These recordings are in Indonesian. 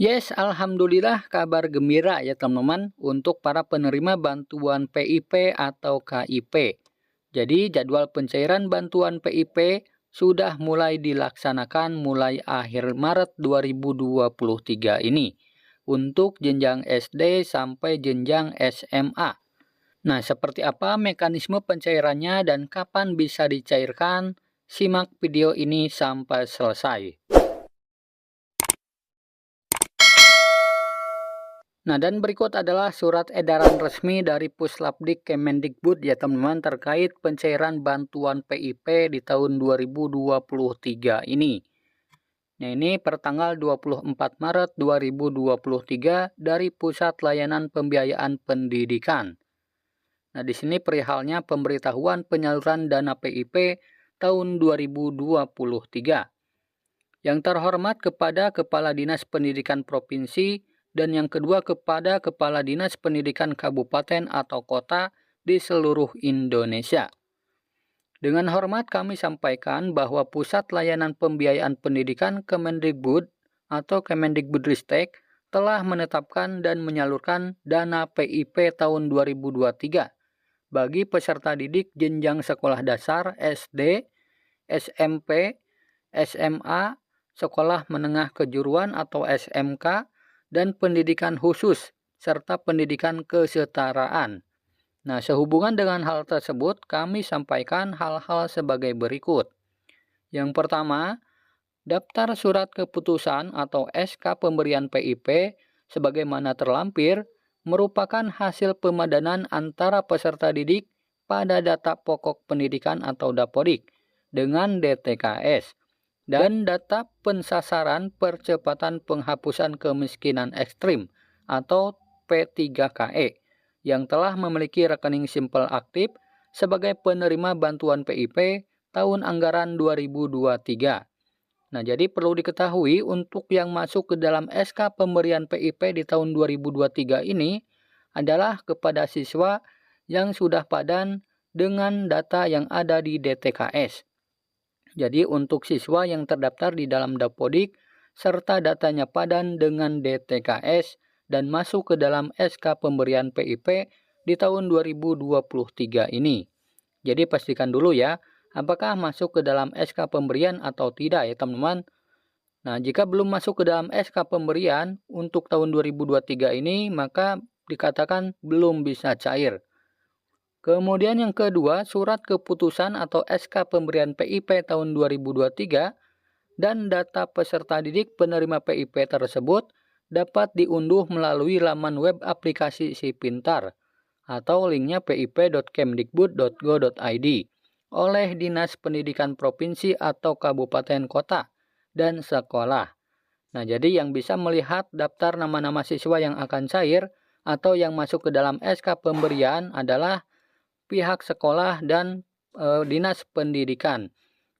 Yes, alhamdulillah kabar gembira ya teman-teman untuk para penerima bantuan PIP atau KIP. Jadi jadwal pencairan bantuan PIP sudah mulai dilaksanakan mulai akhir Maret 2023 ini untuk jenjang SD sampai jenjang SMA. Nah, seperti apa mekanisme pencairannya dan kapan bisa dicairkan? Simak video ini sampai selesai. Nah, dan berikut adalah surat edaran resmi dari Puslapdik Kemendikbud ya teman-teman terkait pencairan bantuan PIP di tahun 2023 ini. Nah, ini pertanggal 24 Maret 2023 dari Pusat Layanan Pembiayaan Pendidikan. Nah, di sini perihalnya pemberitahuan penyaluran dana PIP tahun 2023. Yang terhormat kepada Kepala Dinas Pendidikan Provinsi dan yang kedua kepada Kepala Dinas Pendidikan Kabupaten atau Kota di seluruh Indonesia. Dengan hormat kami sampaikan bahwa Pusat Layanan Pembiayaan Pendidikan Kemendikbud atau Kemendikbudristek telah menetapkan dan menyalurkan dana PIP tahun 2023 bagi peserta didik jenjang sekolah dasar SD, SMP, SMA, sekolah menengah kejuruan atau SMK, dan pendidikan khusus, serta pendidikan kesetaraan. Nah, sehubungan dengan hal tersebut, kami sampaikan hal-hal sebagai berikut. Yang pertama, daftar surat keputusan atau SK pemberian PIP sebagaimana terlampir merupakan hasil pemadanan antara peserta didik pada data pokok pendidikan atau Dapodik dengan DTKS dan data pensasaran percepatan penghapusan kemiskinan ekstrim atau P3KE yang telah memiliki rekening simpel aktif sebagai penerima bantuan PIP tahun anggaran 2023. Nah, jadi perlu diketahui untuk yang masuk ke dalam SK pemberian PIP di tahun 2023 ini adalah kepada siswa yang sudah padan dengan data yang ada di DTKS. Jadi untuk siswa yang terdaftar di dalam Dapodik serta datanya padan dengan DTKS dan masuk ke dalam SK pemberian PIP di tahun 2023 ini. Jadi pastikan dulu ya, apakah masuk ke dalam SK pemberian atau tidak ya teman-teman. Nah, jika belum masuk ke dalam SK pemberian untuk tahun 2023 ini, maka dikatakan belum bisa cair. Kemudian yang kedua, surat keputusan atau SK pemberian PIP tahun 2023 dan data peserta didik penerima PIP tersebut dapat diunduh melalui laman web aplikasi Si Pintar atau linknya pip.kemdikbud.go.id oleh Dinas Pendidikan Provinsi atau Kabupaten Kota dan sekolah. Nah, jadi yang bisa melihat daftar nama-nama siswa yang akan cair atau yang masuk ke dalam SK pemberian adalah pihak sekolah dan Dinas Pendidikan.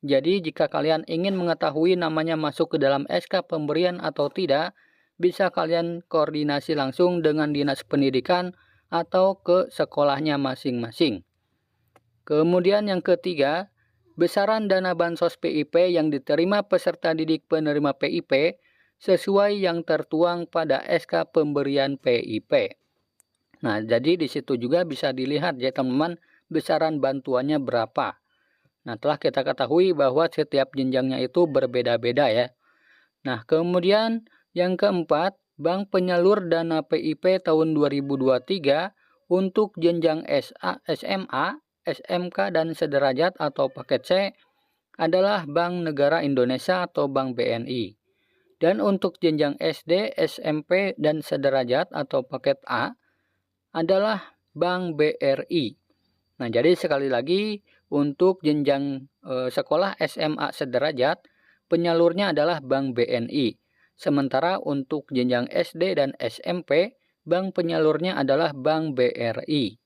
Jadi jika kalian ingin mengetahui namanya masuk ke dalam SK pemberian atau tidak, bisa kalian koordinasi langsung dengan Dinas Pendidikan atau ke sekolahnya masing-masing. Kemudian yang ketiga, besaran dana bansos PIP yang diterima peserta didik penerima PIP sesuai yang tertuang pada SK pemberian PIP. Nah, jadi di situ juga bisa dilihat ya teman-teman besaran bantuannya berapa. Nah, telah kita ketahui bahwa setiap jenjangnya itu berbeda-beda ya. Nah, kemudian yang keempat, Bank Penyalur Dana PIP tahun 2023 untuk jenjang SMA, SMK, dan sederajat atau paket C adalah Bank Negara Indonesia atau Bank BNI. Dan untuk jenjang SD, SMP, dan sederajat atau paket A adalah Bank BRI. Nah, jadi sekali lagi untuk jenjang sekolah SMA sederajat, penyalurnya adalah Bank BNI. Sementara untuk jenjang SD dan SMP, bank penyalurnya adalah Bank BRI.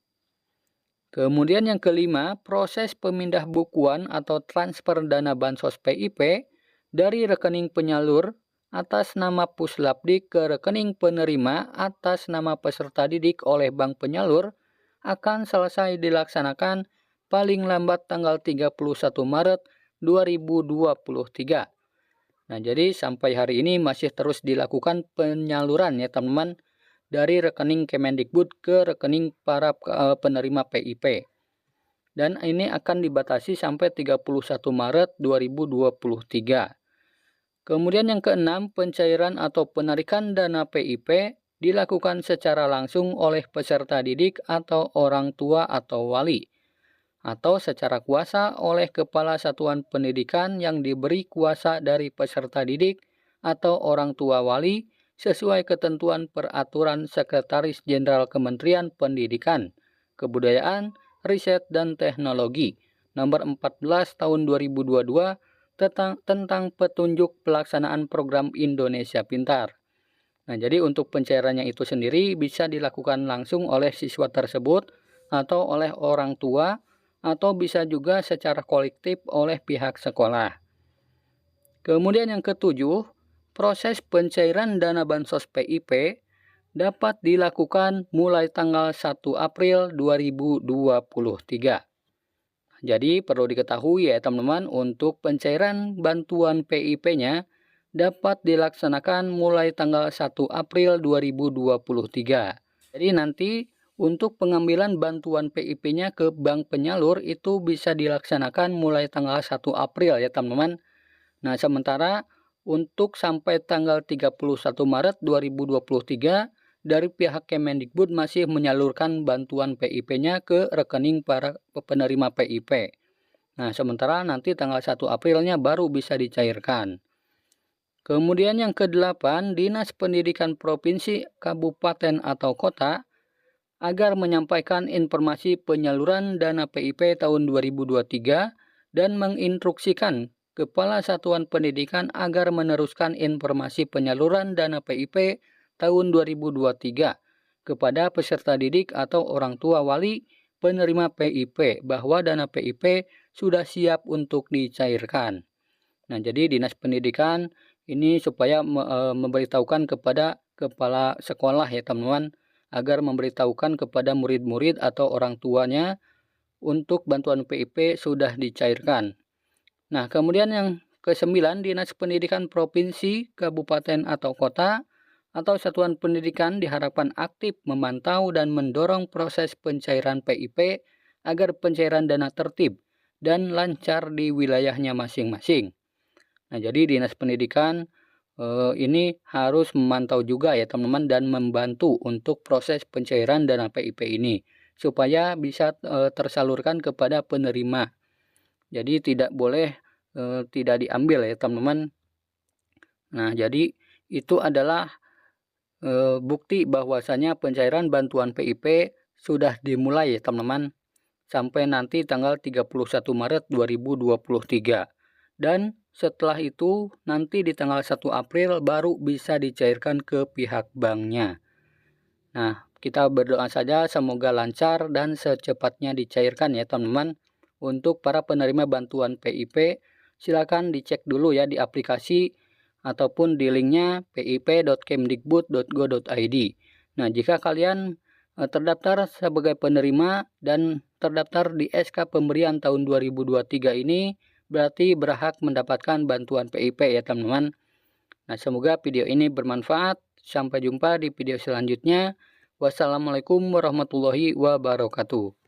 Kemudian yang kelima, proses pemindah bukuan atau transfer dana bansos PIP dari rekening penyalur atas nama Puslapdik ke rekening penerima atas nama peserta didik oleh bank penyalur akan selesai dilaksanakan paling lambat tanggal 31 Maret 2023. Nah, jadi sampai hari ini masih terus dilakukan penyaluran ya teman-teman dari rekening Kemendikbud ke rekening para penerima PIP. Dan ini akan dibatasi sampai 31 Maret 2023. Kemudian yang keenam, pencairan atau penarikan dana PIP dilakukan secara langsung oleh peserta didik atau orang tua atau wali, atau secara kuasa oleh kepala satuan pendidikan yang diberi kuasa dari peserta didik atau orang tua wali sesuai ketentuan peraturan Sekretaris Jenderal Kementerian Pendidikan, Kebudayaan, Riset dan Teknologi nomor 14 tahun 2022 tentang petunjuk pelaksanaan program Indonesia Pintar. Nah, jadi untuk pencairannya itu sendiri bisa dilakukan langsung oleh siswa tersebut atau oleh orang tua atau bisa juga secara kolektif oleh pihak sekolah. Kemudian yang ketujuh, proses pencairan dana bansos PIP dapat dilakukan mulai tanggal 1 April 2023. Jadi perlu diketahui ya teman-teman, untuk pencairan bantuan PIP-nya dapat dilaksanakan mulai tanggal 1 April 2023. Jadi nanti untuk pengambilan bantuan PIP-nya ke bank penyalur itu bisa dilaksanakan mulai tanggal 1 April ya teman-teman. Nah, sementara untuk sampai tanggal 31 Maret 2023 dari pihak Kemendikbud masih menyalurkan bantuan PIP-nya ke rekening para penerima PIP. Nah, sementara nanti tanggal 1 Aprilnya baru bisa dicairkan. Kemudian yang kedelapan, Dinas Pendidikan Provinsi, Kabupaten atau Kota agar menyampaikan informasi penyaluran dana PIP tahun 2023 dan menginstruksikan Kepala Satuan Pendidikan agar meneruskan informasi penyaluran dana PIP tahun 2023 kepada peserta didik atau orang tua wali penerima PIP bahwa dana PIP sudah siap untuk dicairkan. Nah, jadi Dinas Pendidikan ini supaya memberitahukan kepada kepala sekolah ya teman-teman, agar memberitahukan kepada murid-murid atau orang tuanya untuk bantuan PIP sudah dicairkan. Nah, kemudian yang ke-9, Dinas Pendidikan Provinsi, Kabupaten atau Kota atau Satuan Pendidikan diharapkan aktif memantau dan mendorong proses pencairan PIP agar pencairan dana tertib dan lancar di wilayahnya masing-masing. Nah, jadi Dinas Pendidikan ini harus memantau juga ya teman-teman dan membantu untuk proses pencairan dana PIP ini supaya bisa tersalurkan kepada penerima. Jadi tidak boleh tidak diambil ya teman-teman. Nah, jadi itu adalah bukti bahwasanya pencairan bantuan PIP sudah dimulai ya teman-teman sampai nanti tanggal 31 Maret 2023. Dan setelah itu nanti di tanggal 1 April baru bisa dicairkan ke pihak banknya. Nah, kita berdoa saja semoga lancar dan secepatnya dicairkan ya teman-teman. Untuk para penerima bantuan PIP, silakan dicek dulu ya di aplikasi ataupun di linknya pip.kemdikbud.go.id. Nah, jika kalian terdaftar sebagai penerima dan terdaftar di SK pemberian tahun 2023 ini, berarti berhak mendapatkan bantuan PIP ya teman-teman. Nah, semoga video ini bermanfaat. Sampai jumpa di video selanjutnya. Wassalamualaikum warahmatullahi wabarakatuh.